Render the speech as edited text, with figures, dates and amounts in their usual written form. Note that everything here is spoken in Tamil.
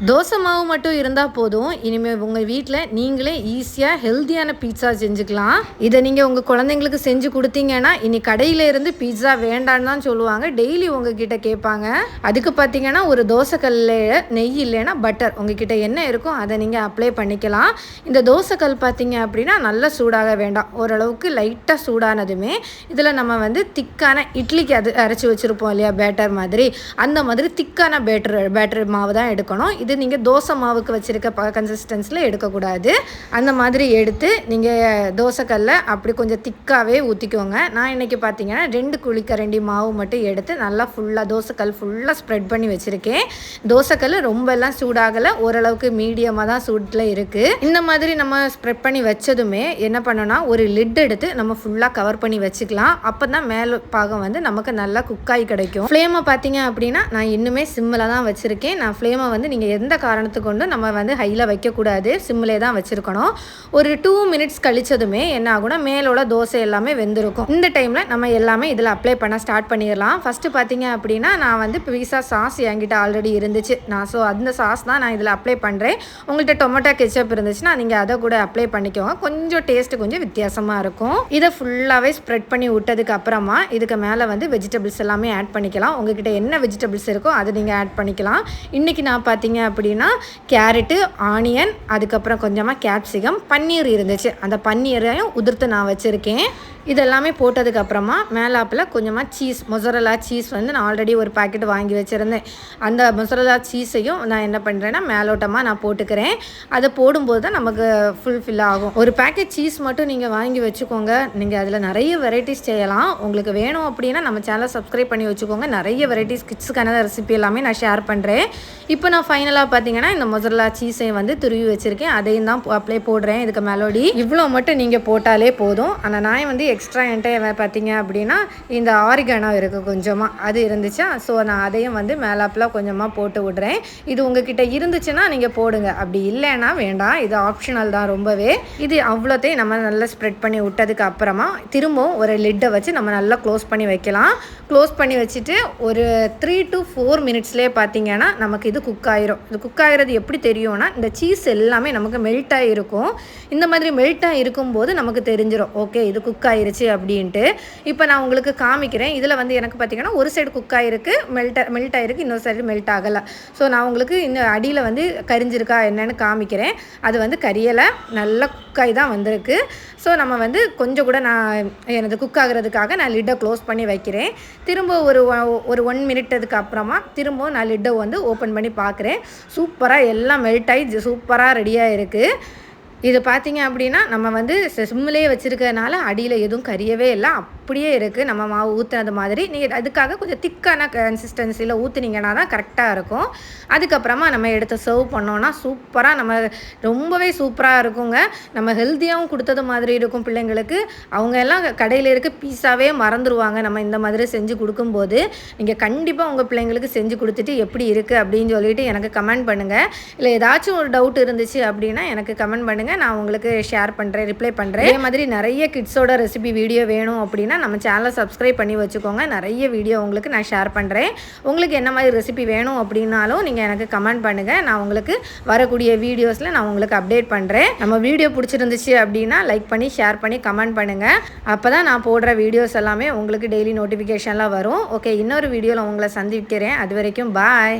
தோசை மாவு மட்டும் இருந்தால் போதும். இனிமேல் உங்கள் வீட்டில் நீங்களே ஈஸியாக ஹெல்த்தியான பீட்சா செஞ்சுக்கலாம். இதை நீங்கள் உங்கள் குழந்தைங்களுக்கு செஞ்சு கொடுத்தீங்கன்னா இனி கடையில் இருந்து பீட்சா வேண்டான்னு தான் சொல்லுவாங்க. டெய்லி உங்ககிட்ட கேட்பாங்க. அதுக்கு பார்த்தீங்கன்னா ஒரு தோசைக்கல்ல நெய் இல்லைன்னா பட்டர் உங்ககிட்ட என்ன இருக்கோ அதை நீங்கள் அப்ளை பண்ணிக்கலாம். இந்த தோசைக்கல் பார்த்தீங்க அப்படின்னா நல்லா சூடாக வேண்டாம், ஓரளவுக்கு லைட்டாக சூடானதுமே இதில் நம்ம வந்து திக்கான இட்லிக்கு அது அரைச்சி வச்சுருப்போம் இல்லையா பேட்டர் மாதிரி, அந்த மாதிரி திக்கான பேட்டர் மாவு தான் எடுக்கணும். இது நீங்கள் தோசை மாவுக்கு வச்சுருக்க கன்சிஸ்டன்ஸில் எடுக்கக்கூடாது. அந்த மாதிரி எடுத்து நீங்கள் தோசைக்கல்ல அப்படி கொஞ்சம் திக்காகவே ஊற்றிக்கோங்க. நான் இன்றைக்கி பார்த்தீங்கன்னா 2 குழிக்கரண்டி மாவு மட்டும் எடுத்து நல்லா ஃபுல்லாக தோசைக்கல் ஃபுல்லாக ஸ்ப்ரெட் பண்ணி வச்சுருக்கேன். தோசைக்கல் ரொம்பலாம் சூடாகலை, ஓரளவுக்கு மீடியமாக தான் சூட்டில் இருக்குது. இந்த மாதிரி நம்ம ஸ்ப்ரெட் பண்ணி வச்சதுமே என்ன பண்ணோன்னா ஒரு லிட் எடுத்து நம்ம ஃபுல்லாக கவர் பண்ணி வச்சுக்கலாம். அப்போ தான் மேல் பாகம் வந்து நமக்கு நல்லா குக்காகி கிடைக்கும். ஃப்ளேமை பார்த்தீங்க அப்படின்னா நான் இன்னுமே சிம்மில் தான் வச்சுருக்கேன். நான் ஃப்ளேமை வந்து நீங்கள் எந்த காரணத்துக்கு கொண்டு நம்ம வந்து ஹையில் வைக்கக்கூடாது, சிம்மிலே தான் வச்சுருக்கணும். ஒரு 2 மினிட்ஸ் கழிச்சதுமே என்ன ஆகும்னா மேலோட தோசை எல்லாமே வெந்திருக்கும். இந்த டைமில் நம்ம எல்லாமே இதில் அப்ளை பண்ண ஸ்டார்ட் பண்ணிடலாம். ஃபஸ்ட்டு பார்த்தீங்க அப்படின்னா நான் வந்து பீஸா சாஸ் என்கிட்ட ஆல்ரெடி இருந்துச்சு. ஸோ அந்த சாஸ் தான் நான் இதில் அப்ளை பண்ணுறேன். உங்கள்கிட்ட டொமேட்டோ கெச்சப் இருந்துச்சுன்னா நீங்கள் அதை கூட அப்ளை பண்ணிக்கோங்க. கொஞ்சம் டேஸ்ட்டு கொஞ்சம் வித்தியாசமாக இருக்கும். இதை ஃபுல்லாகவே ஸ்ப்ரெட் பண்ணி விட்டதுக்கு அப்புறமா இதுக்கு மேலே வந்து வெஜிடபிள்ஸ் எல்லாமே ஆட் பண்ணிக்கலாம். உங்கள்கிட்ட என்ன வெஜிடபிள்ஸ் இருக்கோ அதை நீங்கள் ஆட் பண்ணிக்கலாம். இன்றைக்கி நான் பார்த்தீங்க அப்படின்னா கேரட்டு, ஆனியன், அதுக்கப்புறம் கொஞ்சமாக கேப்சிகம், பன்னீர் இருந்துச்சு. அந்த பன்னீரையும் உதிர்த்து நான் வச்சுருக்கேன். இதெல்லாமே போட்டதுக்கப்புறமா மேலாப்பில் கொஞ்சமாக சீஸ், மொசரல்லா சீஸ் வந்து நான் ஆல்ரெடி ஒரு பாக்கெட் வாங்கி வச்சுருந்தேன். அந்த மொசரல்லா சீஸையும் நான் என்ன பண்ணுறேன்னா மேலோட்டமாக நான் போட்டுக்கிறேன். அதை போடும்போது தான் நமக்கு ஃபுல்ஃபில் ஆகும். ஒரு பேக்கெட் சீஸ் மட்டும் நீங்கள் வாங்கி வச்சுக்கோங்க. நீங்கள் அதில் நிறைய வெரைட்டிஸ் செய்யலாம். உங்களுக்கு வேணும் அப்படின்னா நம்ம சேனலை சப்ஸ்கிரைப் பண்ணி வச்சுக்கோங்க. நிறைய வெரைட்டிஸ் கிட்ஸுக்கான ரெசிபி எல்லாமே நான் ஷேர் பண்ணுறேன். இப்போ நான் ஃபைனலாக பார்த்தீங்கன்னா இந்த மொசரல்லா சீஸை வந்து துருவி வச்சுருக்கேன். அதையும் தான் அப்ளை போடுறேன். இதுக்கு மேலோடி இவ்வளோ மட்டும் நீங்கள் போட்டாலே போதும். ஆனால் நான் வந்து எக்ஸ்ட்ரா என்கிட்ட பார்த்தீங்க அப்படின்னா இந்த ஆரிகானோ இருக்குது கொஞ்சமாக, அது இருந்துச்சா, ஸோ நான் அதையும் வந்து மேலாப்பில் கொஞ்சமாக போட்டு விடுறேன். இது உங்ககிட்ட இருந்துச்சுன்னா நீங்கள் போடுங்க, அப்படி இல்லைன்னா வேண்டாம், இது ஆப்ஷனல் தான் ரொம்பவே. இது அவ்வளோத்தையும் நம்ம நல்லா ஸ்ப்ரெட் பண்ணி விட்டதுக்கு அப்புறமா திரும்பவும் ஒரு லிட்டை வச்சு நம்ம நல்லா க்ளோஸ் பண்ணி வைக்கலாம். க்ளோஸ் பண்ணி வச்சுட்டு ஒரு 3 to 4 மினிட்ஸ்லேயே பார்த்தீங்கன்னா நமக்கு இது குக் ஆகிரும். இது குக் ஆகிறது எப்படி தெரியும்னா இந்த சீஸ் எல்லாமே நமக்கு மெல்ட் ஆகிருக்கும். இந்த மாதிரி மெல்ட் ஆகிருக்கும்போது நமக்கு தெரிஞ்சிடும் ஓகே இது குக் ஆகிருச்சு அப்படின்ட்டு. இப்போ நான் உங்களுக்கு காமிக்கிறேன். இதில் வந்து எனக்கு பார்த்தீங்கன்னா ஒரு சைடு குக் ஆகிருக்கு, மெல்ட் ஆகிருக்கு, இன்னொரு சைடு மெல்ட் ஆகலை. ஸோ நான் உங்களுக்கு இன்னும் அடியில் வந்து கரிஞ்சிருக்கா என்னன்னு காமிக்கிறேன். அது வந்து கரியலை, நல்லா குக்காகி தான் வந்திருக்கு. ஸோ நம்ம வந்து கொஞ்சம் கூட நான் எனது குக் ஆகிறதுக்காக நான் லிட்டை க்ளோஸ் பண்ணி வைக்கிறேன். திரும்ப ஒரு 1 மினிட்டுக்கு அப்புறமா திரும்பவும் நான் லிட்டை வந்து ஓப்பன் பண்ணி பார்க்குறேன். சூப்பராக எல்லாம் மெல்ட் ஆகி சூப்பராக ரெடியாக இருக்குது. இது பார்த்தீங்க அப்படின்னா நம்ம வந்து சிம்மிலே வச்சுருக்கிறதுனால அடியில் எதுவும் கரியவே இல்லை, அப்படியே இருக்குது நம்ம மாவு ஊற்றுனது மாதிரி. நீங்கள் அதுக்காக கொஞ்சம் திக்கான கன்சிஸ்டன்சியில் ஊற்றுனீங்கன்னா தான் கரெக்டாக இருக்கும். அதுக்கப்புறமா நம்ம எடுத்து சர்வ் பண்ணோன்னா சூப்பராக நம்ம ரொம்பவே சூப்பராக இருக்குங்க. நம்ம ஹெல்த்தியாகவும் கொடுத்தது மாதிரி இருக்கும் பிள்ளைங்களுக்கு. அவங்க எல்லாம் கடையில் இருக்க பீஸாவே மறந்துடுவாங்க நம்ம இந்த மாதிரி செஞ்சு கொடுக்கும்போது. நீங்கள் கண்டிப்பாக உங்கள் பிள்ளைங்களுக்கு செஞ்சு கொடுத்துட்டு எப்படி இருக்குது அப்படின்னு சொல்லிட்டு எனக்கு கமெண்ட் பண்ணுங்கள். இல்லை ஏதாச்சும் ஒரு டவுட் இருந்துச்சு அப்படின்னா எனக்கு கமெண்ட் பண்ணுங்கள், நான் உங்களுக்கு ஷேர் பண்ணுறேன், ரிப்ளை பண்ணுறேன். இதே மாதிரி நிறைய கிட்ஸோட ரெசிபி வீடியோ வேணும் அப்படின்னா நம்ம சேனலை சப்ஸ்கிரைப் பண்ணி வச்சுக்கோங்க. நிறைய வீடியோ உங்களுக்கு நான் ஷேர் பண்ணுறேன். உங்களுக்கு என்ன மாதிரி ரெசிபி வேணும் அப்படின்னாலும் நீங்கள் எனக்கு கமெண்ட் பண்ணுங்கள். நான் உங்களுக்கு வரக்கூடிய வீடியோஸில் நான் உங்களுக்கு அப்டேட் பண்ணுறேன். நம்ம வீடியோ பிடிச்சிருந்துச்சு அப்படின்னா லைக் பண்ணி ஷேர் பண்ணி கமெண்ட் பண்ணுங்கள். அப்போ தான் நான் போடுற வீடியோஸ் எல்லாமே உங்களுக்கு டெய்லி நோட்டிஃபிகேஷனில் வரும். ஓகே, இன்னொரு வீடியோவில் உங்களை சந்திக்கிறேன். அது வரைக்கும் பாய்.